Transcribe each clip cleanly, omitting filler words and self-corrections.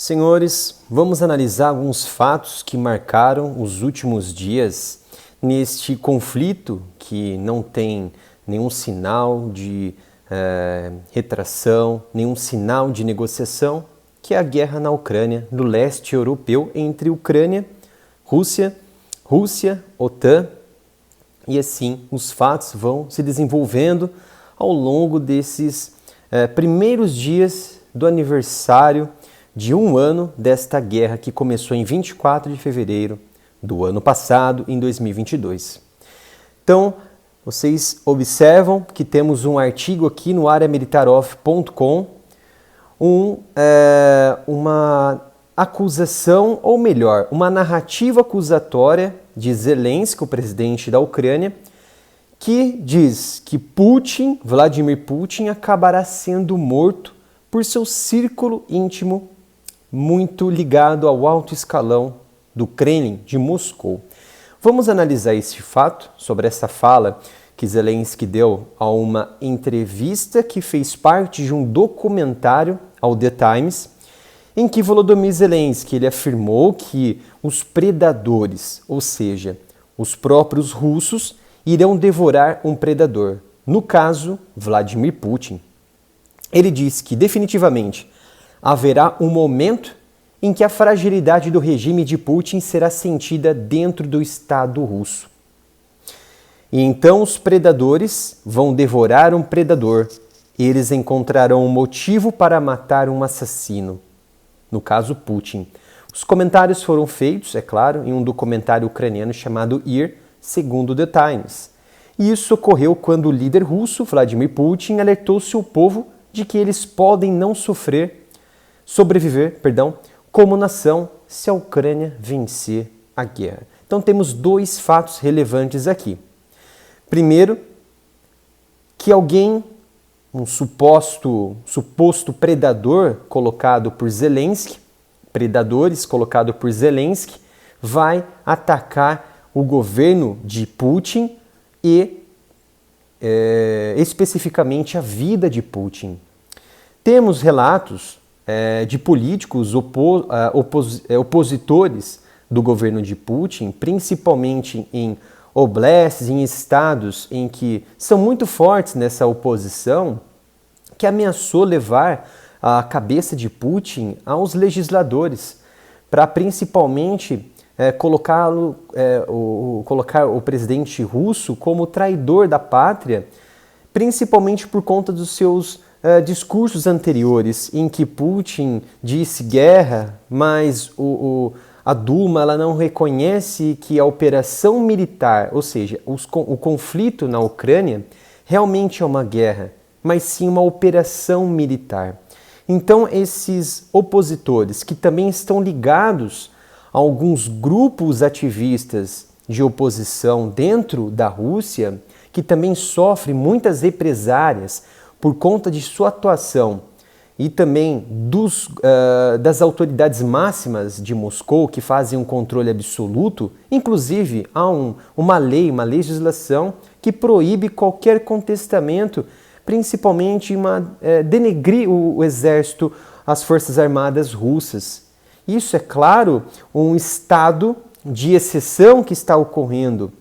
Senhores, vamos analisar alguns fatos que marcaram os últimos dias neste conflito que não tem nenhum sinal de retração, nenhum sinal de negociação, que é a guerra na Ucrânia, no leste europeu, entre Ucrânia, Rússia, OTAN, e assim os fatos vão se desenvolvendo ao longo desses primeiros dias do aniversário de um ano desta guerra que começou em 24 de fevereiro do ano passado, em 2022. Então, vocês observam que temos um artigo aqui no areamilitaroff.com, uma acusação, ou melhor, uma narrativa acusatória de Zelensky, o presidente da Ucrânia, que diz que Vladimir Putin, acabará sendo morto por seu círculo íntimo muito ligado ao alto escalão do Kremlin de Moscou. Vamos analisar esse fato, sobre essa fala que Zelensky deu a uma entrevista que fez parte de um documentário ao The Times, em que Volodymyr Zelensky ele afirmou que os predadores, ou seja, os próprios russos, irão devorar um predador, no caso, Vladimir Putin. Ele disse que definitivamente haverá um momento em que a fragilidade do regime de Putin será sentida dentro do Estado russo. E então os predadores vão devorar um predador. Eles encontrarão um motivo para matar um assassino, no caso Putin. Os comentários foram feitos, é claro, em um documentário ucraniano chamado Ir, segundo The Times. E isso ocorreu quando o líder russo, Vladimir Putin, alertou seu povo de que eles podem não sobreviver, como nação se a Ucrânia vencer a guerra. Então temos dois fatos relevantes aqui. Primeiro, que um suposto predador colocado por Zelensky, vai atacar o governo de Putin e especificamente a vida de Putin. Temos relatos de políticos opositores do governo de Putin, principalmente em oblastes, em estados em que são muito fortes nessa oposição, que ameaçou levar a cabeça de Putin aos legisladores, para principalmente colocar o presidente russo como traidor da pátria, principalmente por conta dos seus discursos anteriores, em que Putin disse guerra, mas a Duma ela não reconhece que a operação militar, ou seja, o conflito na Ucrânia, realmente é uma guerra, mas sim uma operação militar. Então esses opositores, que também estão ligados a alguns grupos ativistas de oposição dentro da Rússia, que também sofrem muitas represárias por conta de sua atuação, e também das autoridades máximas de Moscou, que fazem um controle absoluto. Inclusive, há uma legislação que proíbe qualquer contestamento, principalmente denegrir o exército, as forças armadas russas. Isso é, claro, um estado de exceção que está ocorrendo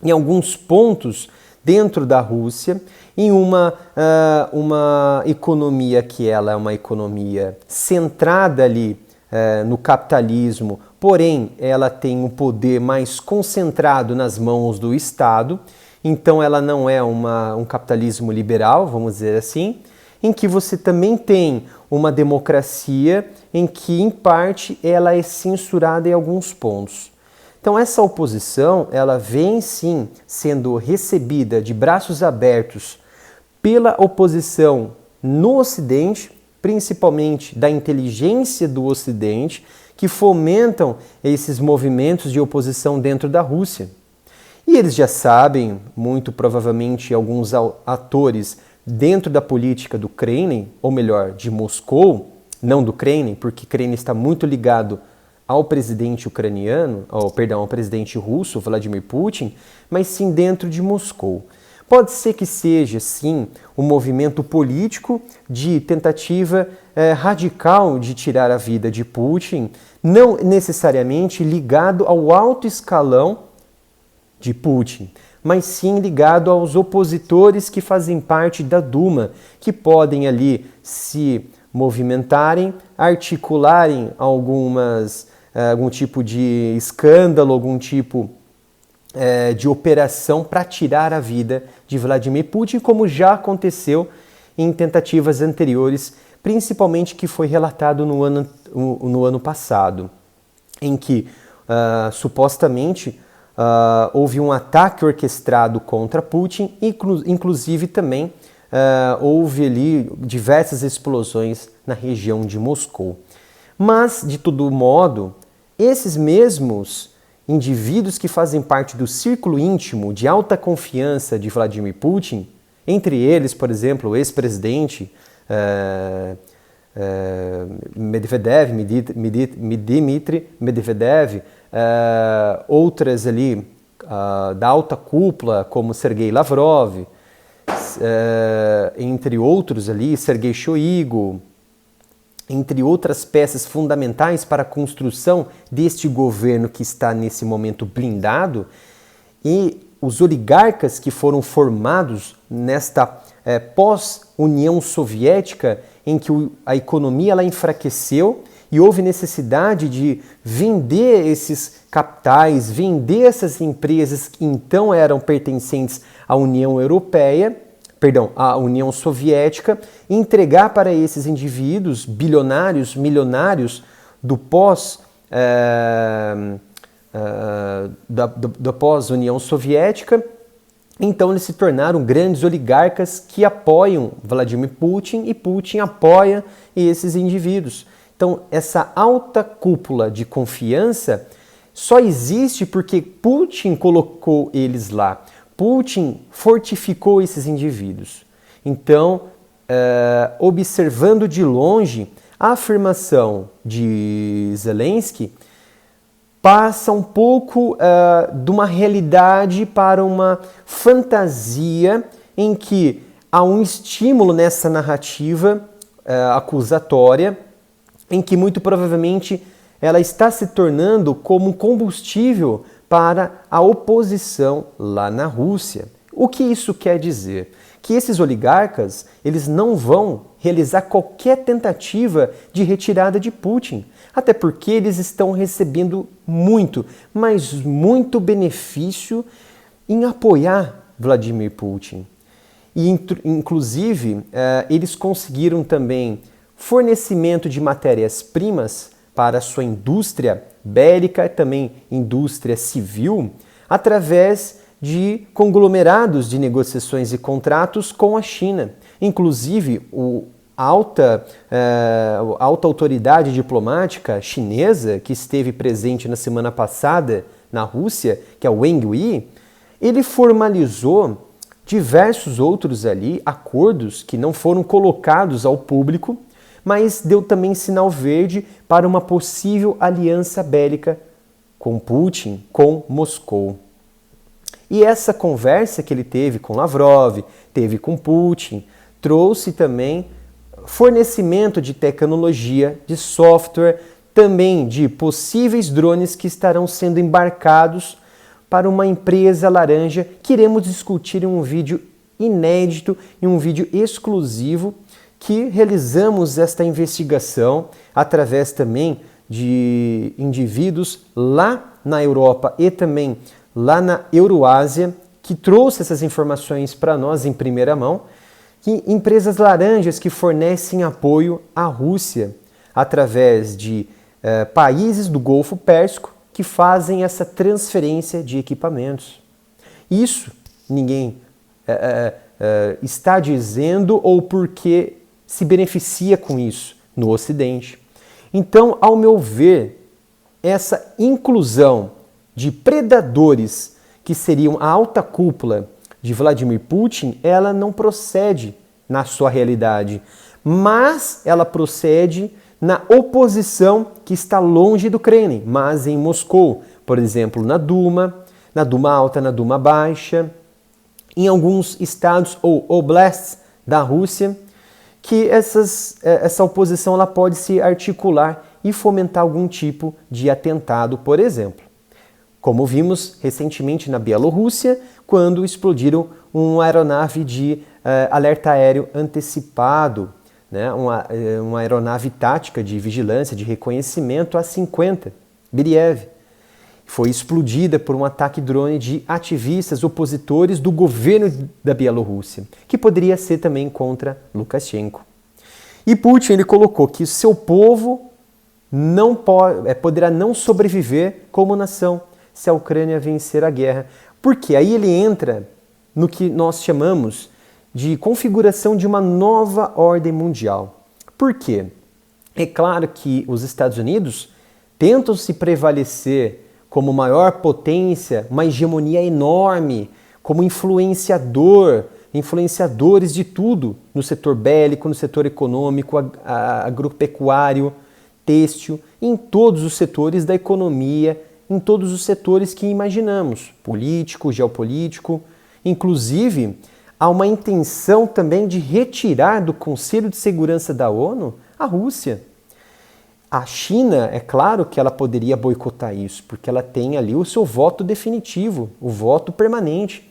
em alguns pontos dentro da Rússia, em uma economia que ela é uma economia centrada ali no capitalismo, porém ela tem um poder mais concentrado nas mãos do Estado, então ela não é um capitalismo liberal, vamos dizer assim, em que você também tem uma democracia em que, em parte, ela é censurada em alguns pontos. Então essa oposição, ela vem sim sendo recebida de braços abertos pela oposição no Ocidente, principalmente da inteligência do Ocidente, que fomentam esses movimentos de oposição dentro da Rússia. E eles já sabem, muito provavelmente alguns atores dentro da política do Kremlin, ou melhor, de Moscou, não do Kremlin, porque o Kremlin está muito ligado ao presidente ao presidente russo, Vladimir Putin, mas sim dentro de Moscou. Pode ser que seja, sim, um movimento político de tentativa radical de tirar a vida de Putin, não necessariamente ligado ao alto escalão de Putin, mas sim ligado aos opositores que fazem parte da Duma, que podem ali se movimentarem, articularem algum tipo de escândalo, algum tipo de operação para tirar a vida de Vladimir Putin, como já aconteceu em tentativas anteriores, principalmente que foi relatado no ano passado, em que supostamente houve um ataque orquestrado contra Putin, inclusive também houve ali diversas explosões na região de Moscou. Mas, de todo modo, esses mesmos indivíduos que fazem parte do círculo íntimo de alta confiança de Vladimir Putin, entre eles, por exemplo, o ex-presidente Dmitry Medvedev, outras ali da alta cúpula, como Sergei Lavrov, entre outros ali, Sergei Shoigu, entre outras peças fundamentais para a construção deste governo que está nesse momento blindado, e os oligarcas que foram formados nesta pós-União Soviética, em que a economia ela enfraqueceu e houve necessidade de vender esses capitais, vender essas empresas que então eram pertencentes à União Europeia, à União Soviética, entregar para esses indivíduos bilionários, milionários do da pós-União Soviética. Então eles se tornaram grandes oligarcas que apoiam Vladimir Putin e Putin apoia esses indivíduos. Então essa alta cúpula de confiança só existe porque Putin colocou eles lá. Putin fortificou esses indivíduos. Então, observando de longe, a afirmação de Zelensky passa um pouco de uma realidade para uma fantasia em que há um estímulo nessa narrativa acusatória, em que muito provavelmente ela está se tornando como um combustível para a oposição lá na Rússia. O que isso quer dizer? Que esses oligarcas, eles não vão realizar qualquer tentativa de retirada de Putin, até porque eles estão recebendo muito, mas muito benefício em apoiar Vladimir Putin. E, inclusive, eles conseguiram também fornecimento de matérias-primas para a sua indústria bélica e também indústria civil, através de conglomerados de negociações e contratos com a China. Inclusive, a alta autoridade diplomática chinesa, que esteve presente na semana passada na Rússia, que é o Wang Yi, ele formalizou diversos outros ali acordos que não foram colocados ao público, mas deu também sinal verde para uma possível aliança bélica com Putin, com Moscou. E essa conversa que ele teve com Lavrov, teve com Putin, trouxe também fornecimento de tecnologia, de software, também de possíveis drones que estarão sendo embarcados para uma empresa laranja que iremos discutir em um vídeo inédito, em um vídeo exclusivo, que realizamos esta investigação através também de indivíduos lá na Europa e também lá na Euroásia, que trouxe essas informações para nós em primeira mão, que empresas laranjas que fornecem apoio à Rússia através de países do Golfo Pérsico que fazem essa transferência de equipamentos. Isso ninguém está dizendo ou porque se beneficia com isso no Ocidente. Então, ao meu ver, essa inclusão de predadores que seriam a alta cúpula de Vladimir Putin, ela não procede na sua realidade, mas ela procede na oposição que está longe do Kremlin, mas em Moscou, por exemplo, na Duma Alta, na Duma Baixa, em alguns estados ou oblasts da Rússia, que essa oposição ela pode se articular e fomentar algum tipo de atentado, por exemplo. Como vimos recentemente na Bielorrússia, quando explodiram uma aeronave de alerta aéreo antecipado, né? Uma aeronave tática de vigilância, de reconhecimento A-50, Beriev. Foi explodida por um ataque drone de ativistas opositores do governo da Bielorrússia, que poderia ser também contra Lukashenko. E Putin ele colocou que seu povo poderá não sobreviver como nação se a Ucrânia vencer a guerra. Porque aí ele entra no que nós chamamos de configuração de uma nova ordem mundial. Por quê? É claro que os Estados Unidos tentam se prevalecer como maior potência, uma hegemonia enorme, como influenciadores de tudo no setor bélico, no setor econômico, agropecuário, têxtil, em todos os setores da economia, em todos os setores que imaginamos, político, geopolítico. Inclusive, há uma intenção também de retirar do Conselho de Segurança da ONU a Rússia. A China, é claro que ela poderia boicotar isso, porque ela tem ali o seu voto definitivo, o voto permanente.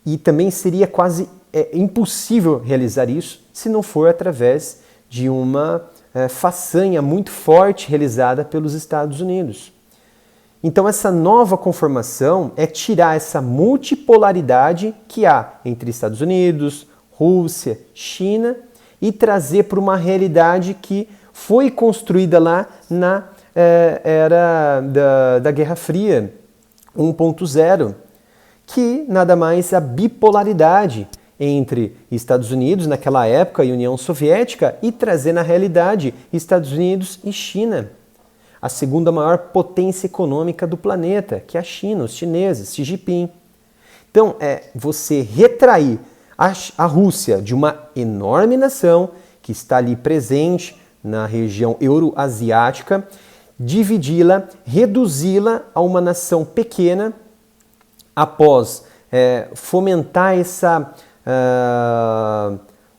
E também seria quase impossível realizar isso se não for através de uma façanha muito forte realizada pelos Estados Unidos. Então essa nova conformação é tirar essa multipolaridade que há entre Estados Unidos, Rússia, China e trazer para uma realidade que foi construída lá na era da Guerra Fria 1.0, que nada mais a bipolaridade entre Estados Unidos naquela época e União Soviética e trazer na realidade Estados Unidos e China, a segunda maior potência econômica do planeta, que é a China, os chineses, Xi Jinping. Então, você retrair a Rússia de uma enorme nação que está ali presente na região euroasiática, dividi-la, reduzi-la a uma nação pequena, após fomentar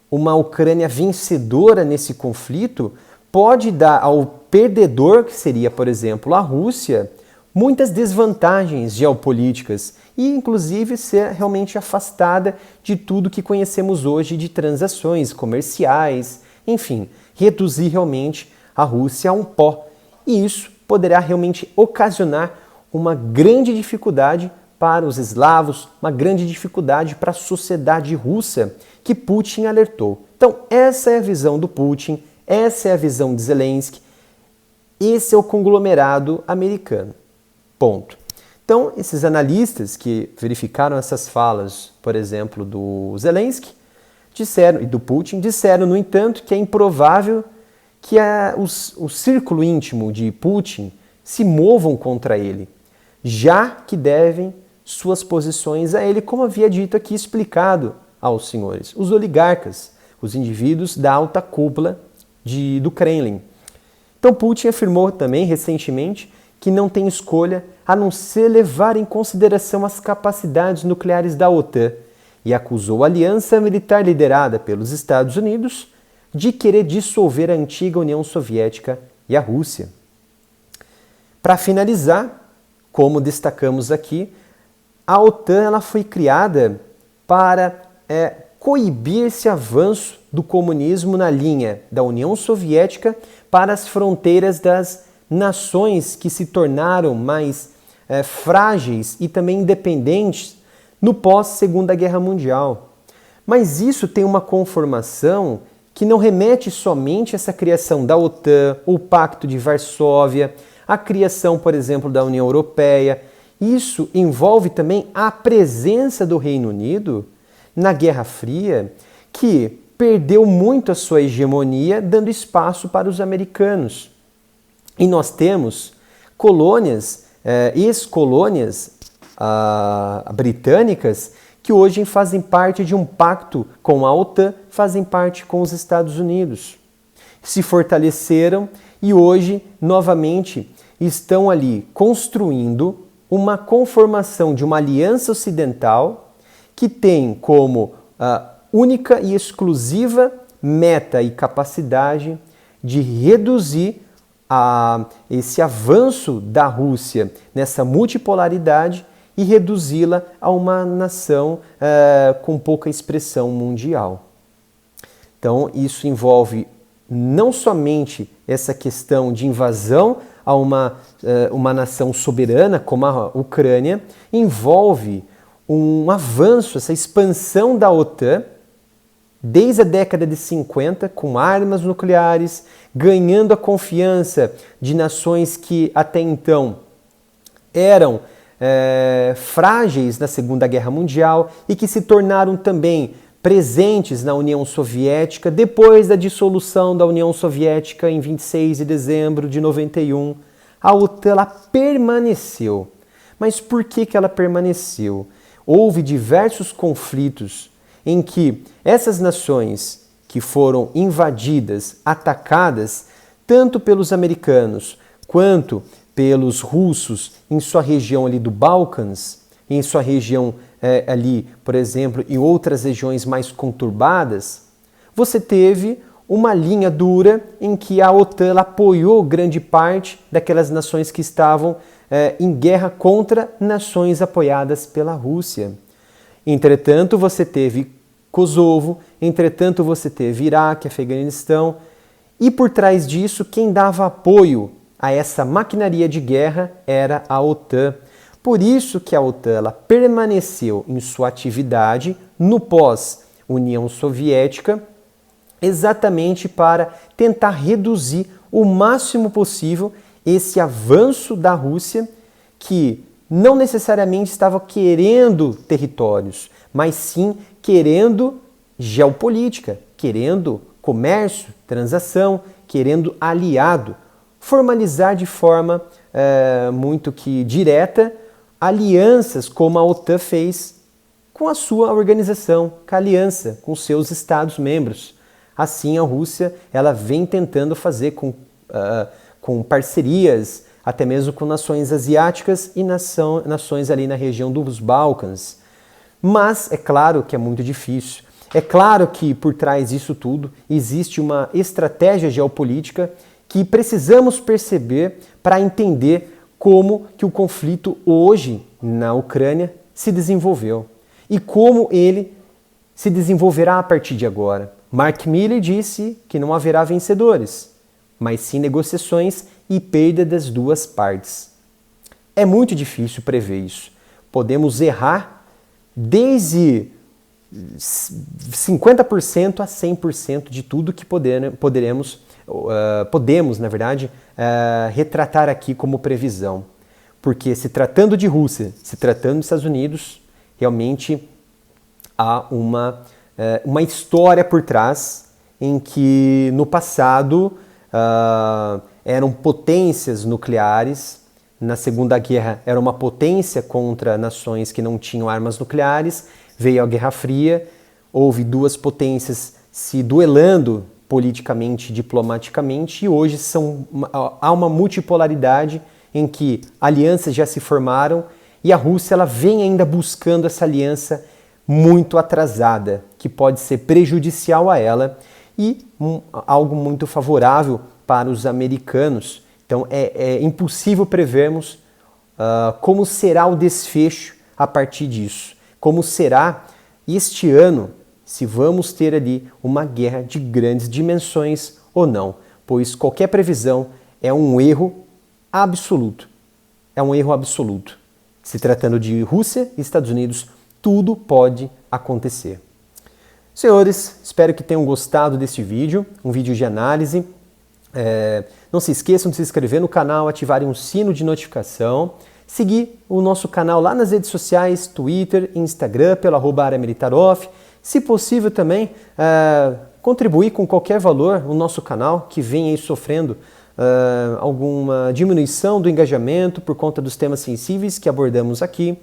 uma Ucrânia vencedora nesse conflito, pode dar ao perdedor, que seria, por exemplo, a Rússia, muitas desvantagens geopolíticas e, inclusive, ser realmente afastada de tudo que conhecemos hoje de transações comerciais, enfim, reduzir realmente a Rússia a um pó. E isso poderá realmente ocasionar uma grande dificuldade para os eslavos, uma grande dificuldade para a sociedade russa que Putin alertou. Então, essa é a visão do Putin, essa é a visão de Zelensky, esse é o conglomerado americano. Ponto. Então, esses analistas que verificaram essas falas, por exemplo, do Zelensky, e do Putin, disseram, no entanto, que é improvável que o círculo íntimo de Putin se movam contra ele, já que devem suas posições a ele, como havia dito aqui, explicado aos senhores, os oligarcas, os indivíduos da alta cúpula do Kremlin. Então Putin afirmou também recentemente que não tem escolha a não ser levar em consideração as capacidades nucleares da OTAN e acusou a aliança militar liderada pelos Estados Unidos de querer dissolver a antiga União Soviética e a Rússia. Para finalizar, como destacamos aqui, a OTAN ela foi criada para coibir esse avanço do comunismo na linha da União Soviética para as fronteiras das nações que se tornaram mais frágeis e também independentes no pós-Segunda Guerra Mundial. Mas isso tem uma conformação que não remete somente a essa criação da OTAN, o Pacto de Varsóvia, a criação, por exemplo, da União Europeia. Isso envolve também a presença do Reino Unido na Guerra Fria, que perdeu muito a sua hegemonia, dando espaço para os americanos. E nós temos colônias, ex-colônias britânicas, que hoje fazem parte de um pacto com a OTAN, fazem parte com os Estados Unidos. Se fortaleceram e hoje, novamente, estão ali construindo uma conformação de uma aliança ocidental que tem como única e exclusiva meta e capacidade de reduzir esse avanço da Rússia nessa multipolaridade e reduzi-la a uma nação com pouca expressão mundial. Então, isso envolve não somente essa questão de invasão a uma nação soberana como a Ucrânia, envolve um avanço, essa expansão da OTAN, desde a década de 50, com armas nucleares, ganhando a confiança de nações que até então eram frágeis na Segunda Guerra Mundial e que se tornaram também presentes na União Soviética depois da dissolução da União Soviética em 26 de dezembro de 91. A OTAN ela permaneceu. Mas por que ela permaneceu? Houve diversos conflitos em que essas nações que foram invadidas, atacadas, tanto pelos americanos quanto pelos russos em sua região ali do Balcãs, em sua região ali, por exemplo, em outras regiões mais conturbadas, você teve uma linha dura em que a OTAN apoiou grande parte daquelas nações que estavam em guerra contra nações apoiadas pela Rússia. Entretanto, você teve Kosovo, entretanto você teve Iraque, Afeganistão, e por trás disso, quem dava apoio a essa maquinaria de guerra era a OTAN. Por isso que a OTAN ela permaneceu em sua atividade no pós-União Soviética, exatamente para tentar reduzir o máximo possível esse avanço da Rússia, que não necessariamente estava querendo territórios, mas sim querendo geopolítica, querendo comércio, transação, querendo aliado, formalizar de forma muito que direta alianças como a OTAN fez com a sua organização, com a aliança, com seus Estados-membros. Assim, a Rússia ela vem tentando fazer com parcerias, até mesmo com nações asiáticas e nações ali na região dos Balcãs. Mas é claro que é muito difícil. É claro que por trás disso tudo existe uma estratégia geopolítica que precisamos perceber para entender como que o conflito hoje na Ucrânia se desenvolveu e como ele se desenvolverá a partir de agora. Mark Milley disse que não haverá vencedores, mas sim negociações e perda das duas partes. É muito difícil prever isso. Podemos errar desde 50% a 100% de tudo que podemos, na verdade, retratar aqui como previsão. Porque se tratando de Rússia, se tratando dos Estados Unidos, realmente há uma história por trás em que no passado eram potências nucleares, na Segunda Guerra era uma potência contra nações que não tinham armas nucleares, veio a Guerra Fria, houve duas potências se duelando politicamente, diplomaticamente, e hoje há uma multipolaridade em que alianças já se formaram e a Rússia ela vem ainda buscando essa aliança muito atrasada, que pode ser prejudicial a ela e algo muito favorável para os americanos. Então é impossível prevermos como será o desfecho a partir disso. Como será este ano, se vamos ter ali uma guerra de grandes dimensões ou não. Pois qualquer previsão é um erro absoluto. É um erro absoluto. Se tratando de Rússia e Estados Unidos, tudo pode acontecer. Senhores, espero que tenham gostado deste vídeo, um vídeo de análise. Não se esqueçam de se inscrever no canal, ativarem o sino de notificação, seguir o nosso canal lá nas redes sociais, Twitter, Instagram, pelo @areamilitaroff. Se possível também, contribuir com qualquer valor no nosso canal, que vem aí sofrendo alguma diminuição do engajamento por conta dos temas sensíveis que abordamos aqui,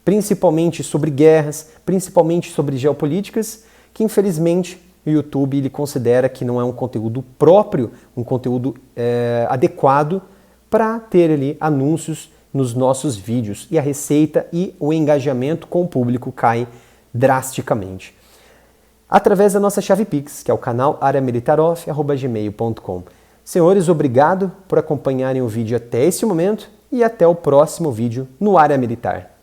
principalmente sobre guerras, principalmente sobre geopolíticas, que infelizmente o YouTube ele considera que não é um conteúdo próprio, um conteúdo adequado para ter ali anúncios nos nossos vídeos. E a receita e o engajamento com o público cai drasticamente. Através da nossa chave Pix, que é o canal areamilitaroff@gmail.com. Senhores, obrigado por acompanharem o vídeo até esse momento e até o próximo vídeo no Área Militar.